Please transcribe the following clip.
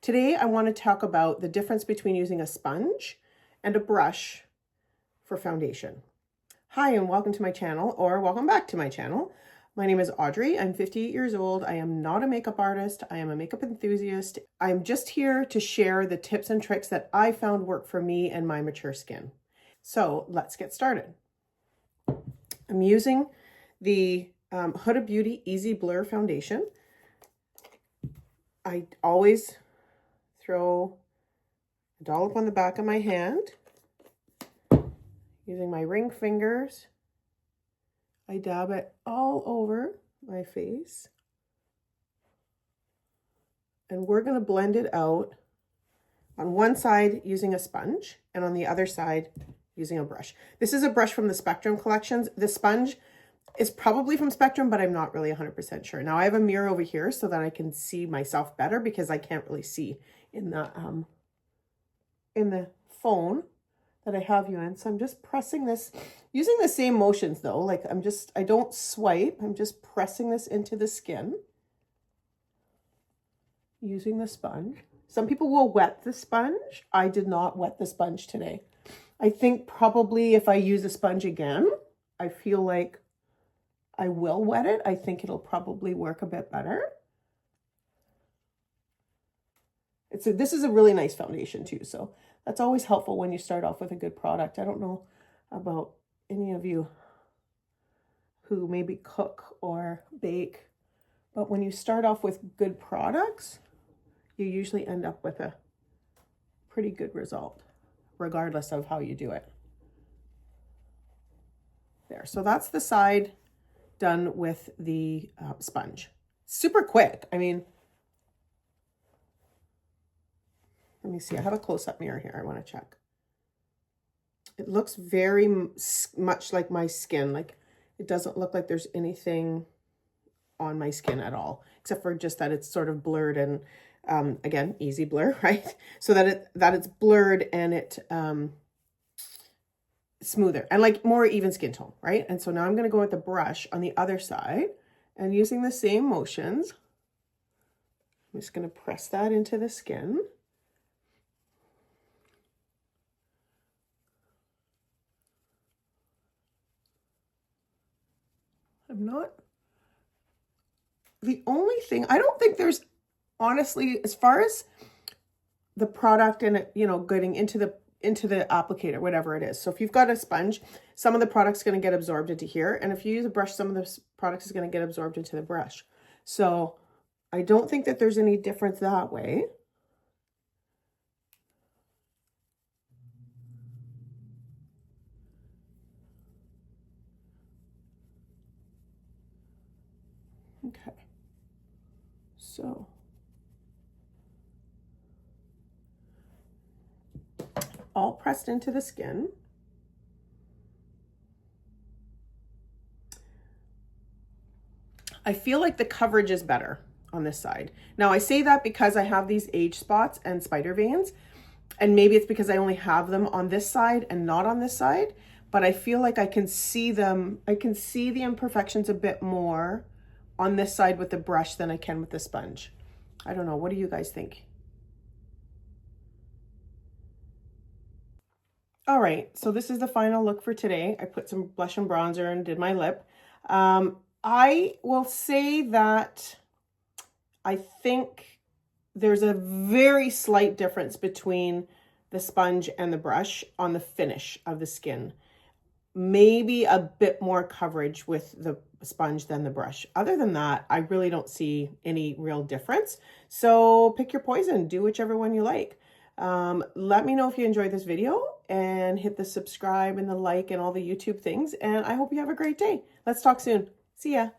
Today I want to talk about the difference between using a sponge and a brush for foundation. Hi, and welcome to my channel, or welcome back to my channel. My name is Audrey. I'm 58 years old. I am not a makeup artist. I am a makeup enthusiast. I'm just here to share the tips and tricks that I found work for me and my mature skin. So let's get started. I'm using the Huda Beauty Easy Blur Foundation. I always throw a dollop on the back of my hand. Using my ring fingers, I dab it all over my face. And we're going to blend it out on one side using a sponge and on the other side using a brush. This is a brush from the Spectrum collections. The sponge is probably from Spectrum, but I'm not really 100% sure. Now I have a mirror over here so that I can see myself better because I can't really see in the phone that I have you in. So I'm just pressing this, using the same motions though. Like I don't swipe, I'm just pressing this into the skin using the sponge. Some people will wet the sponge. I did not wet the sponge today. I think probably if I use a sponge again, I feel like I will wet it. I think it'll probably work a bit better. This is a really nice foundation too, so that's always helpful when you start off with a good product. I don't know about any of you who maybe cook or bake, but when you start off with good products, you usually end up with a pretty good result, regardless of how you do it. There, so that's the side done with the sponge. Super quick. I mean, let me see. I have a close-up mirror here. I want to check. It looks very much like my skin. Like it doesn't look like there's anything on my skin at all, except for just that it's sort of blurred and again, easy blur, right? So that it's blurred and it smoother and like more even skin tone, right? And so now I'm going to go with the brush on the other side and using the same motions, I'm just going to press that into the skin. The only thing, I don't think there's, honestly, as far as the product and it, you know, getting into the applicator, whatever it is. So if you've got a sponge, some of the product's going to get absorbed into here. And if you use a brush, some of the products is going to get absorbed into the brush. So I don't think that there's any difference that way. Okay. So all pressed into the skin. I feel like the coverage is better on this side. Now I say that because I have these age spots and spider veins, and maybe it's because I only have them on this side and not on this side, but I feel like I can see them. I can see the imperfections a bit more on this side with the brush than I can with the sponge. I don't know. What do you guys think? All right, so this is the final look for today. I put some blush and bronzer and did my lip. I will say that I think there's a very slight difference between the sponge and the brush on the finish of the skin. Maybe a bit more coverage with the sponge than the brush. Other than that, I really don't see any real difference. So pick your poison, do whichever one you like. Let me know if you enjoyed this video and hit the subscribe and the like and all the YouTube things. And I hope you have a great day. Let's talk soon. See ya.